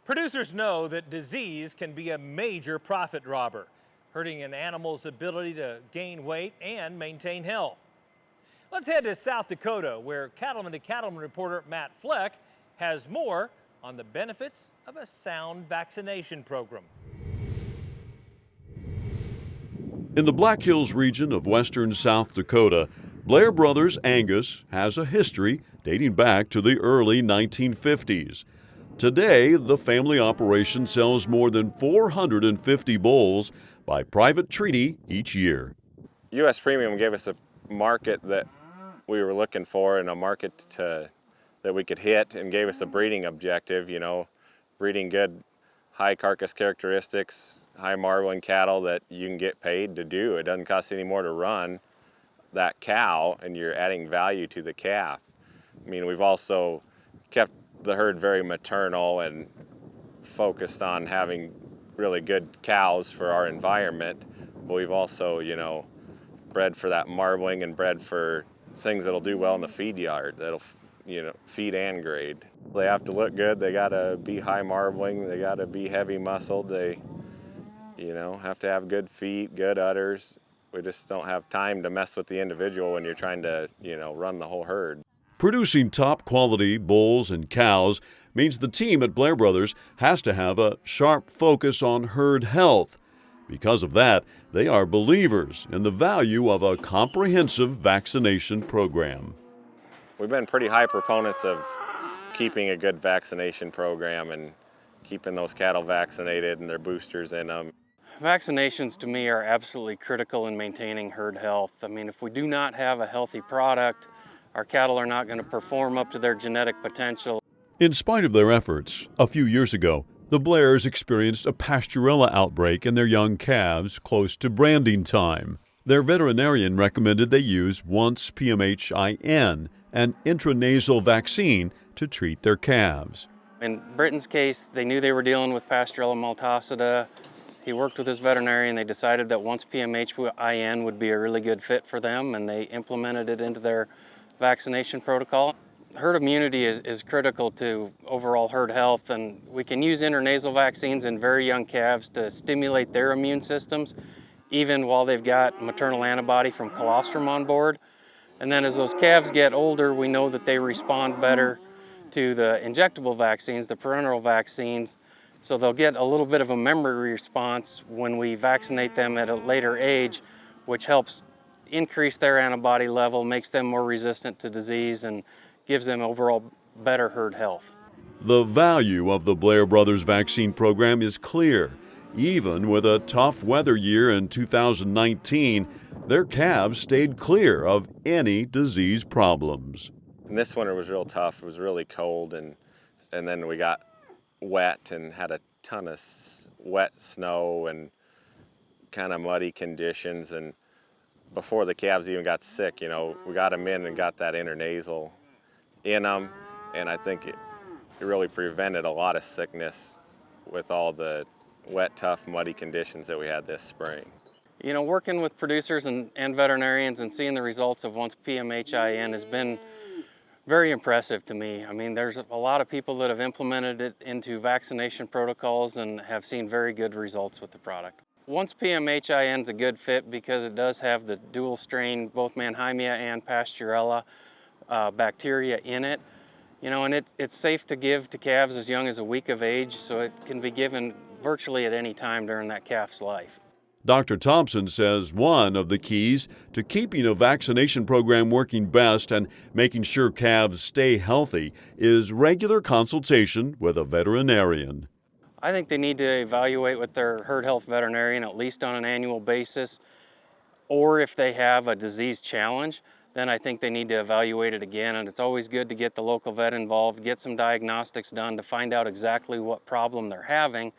Producers know that disease can be a major profit robber, hurting an animal's ability to gain weight and maintain health. Let's head to South Dakota, where Cattleman to Cattleman reporter Matt Fleck has more on the benefits of a sound vaccination program. In the Black Hills region of western South Dakota, Blair Brothers Angus has a history dating back to the early 1950s. Today, the family operation sells more than 450 bulls by private treaty each year. U.S. Premium gave us a market that we were looking for and a market that we could hit, and gave us a breeding objective, breeding good high carcass characteristics, high marbling cattle that you can get paid to do. It doesn't cost any more to run that cow, and you're adding value to the calf. I mean, we've also kept the herd very maternal and focused on having really good cows for our environment, but we've also, bred for that marbling and bred for things that'll do well in the feed yard, that'll, feed and grade. They have to look good, they gotta be high marbling, they gotta be heavy muscled, they, have to have good feet, good udders. We just don't have time to mess with the individual when you're trying to, run the whole herd. Producing top quality bulls and cows means the team at Blair Brothers has to have a sharp focus on herd health. Because of that, they are believers in the value of a comprehensive vaccination program. We've been pretty high proponents of keeping a good vaccination program and keeping those cattle vaccinated and their boosters in them. Vaccinations to me are absolutely critical in maintaining herd health. I mean, if we do not have a healthy product, our cattle are not going to perform up to their genetic potential. In spite of their efforts, a few years ago, the Blairs experienced a Pasteurella outbreak in their young calves close to branding time. Their veterinarian recommended they use once PMHIN, an intranasal vaccine, to treat their calves. In Britton's case, they knew they were dealing with Pasteurella maltosida. He worked with his veterinarian. They decided that once PMHIN would be a really good fit for them, and they implemented it into their vaccination protocol. Herd immunity is critical to overall herd health, and we can use intranasal vaccines in very young calves to stimulate their immune systems, even while they've got maternal antibody from colostrum on board. And then as those calves get older, we know that they respond better to the injectable vaccines, the parenteral vaccines, so they'll get a little bit of a memory response when we vaccinate them at a later age, which helps increase their antibody level, makes them more resistant to disease, and gives them overall better herd health. The value of the Blair Brothers vaccine program is clear. Even with a tough weather year in 2019, their calves stayed clear of any disease problems. And this winter was real tough. It was really cold, and then we got wet and had a ton of wet snow and kind of muddy conditions. And before the calves even got sick, we got them in and got that intranasal in them, and I think it really prevented a lot of sickness with all the wet, tough, muddy conditions that we had this spring. Working with producers and veterinarians and seeing the results of once PMHIN has been very impressive to me. I mean, there's a lot of people that have implemented it into vaccination protocols and have seen very good results with the product. Once PMHIN is a good fit because it does have the dual strain, both Mannheimia and Pasteurella bacteria in it, and it's safe to give to calves as young as a week of age, so it can be given virtually at any time during that calf's life. Dr. Thompson says one of the keys to keeping a vaccination program working best and making sure calves stay healthy is regular consultation with a veterinarian. I think they need to evaluate with their herd health veterinarian at least on an annual basis, or if they have a disease challenge, then I think they need to evaluate it again. And it's always good to get the local vet involved, get some diagnostics done to find out exactly what problem they're having,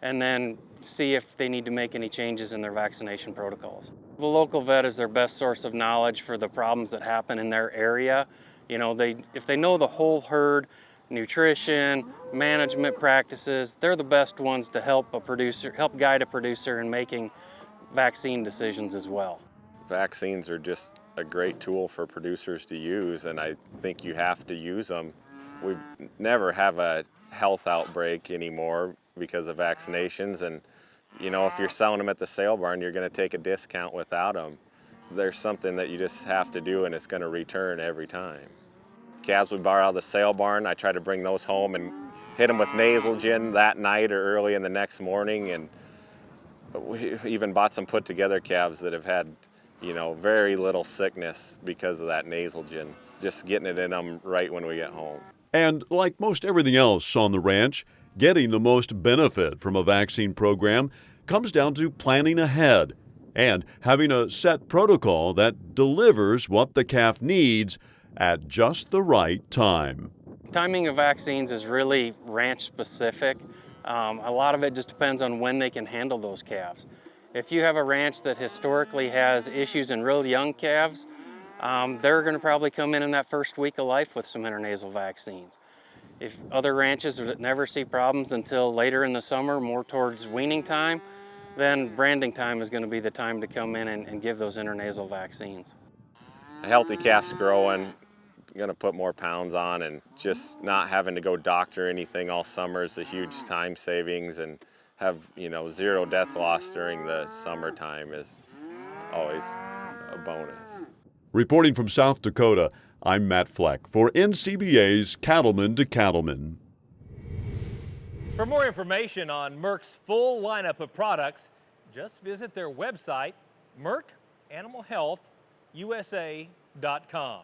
and then see if they need to make any changes in their vaccination protocols. The local vet is their best source of knowledge for the problems that happen in their area. If they know the whole herd, nutrition, management practices, they're the best ones to help guide a producer in making vaccine decisions as well. Vaccines are just a great tool for producers to use, and I think you have to use them. We've never had health outbreak anymore because of vaccinations. And you know, if you're selling them at the sale barn, you're going to take a discount without them. There's something that you just have to do, and it's going to return every time. Calves we borrow out of the sale barn, I try to bring those home and hit them with nasal gin that night or early in the next morning. And we even bought some put together calves that have had, you know, very little sickness because of that nasal gin, just getting it in them right when we get home. And like most everything else on the ranch, getting the most benefit from a vaccine program comes down to planning ahead and having a set protocol that delivers what the calf needs at just the right time. Timing of vaccines is really ranch specific. A lot of it just depends on when they can handle those calves. If you have a ranch that historically has issues in real young calves, they're going to probably come in that first week of life with some intranasal vaccines. If other ranches that never see problems until later in the summer, more towards weaning time, then branding time is going to be the time to come in and give those intranasal vaccines. A healthy calf's growing, going to put more pounds on, and just not having to go doctor anything all summer is a huge time savings, and have, you know, 0 death loss during the summertime is always a bonus. Reporting from South Dakota, I'm Matt Fleck for NCBA's Cattleman to Cattleman. For more information on Merck's full lineup of products, just visit their website, Merck Animal Health USA.com.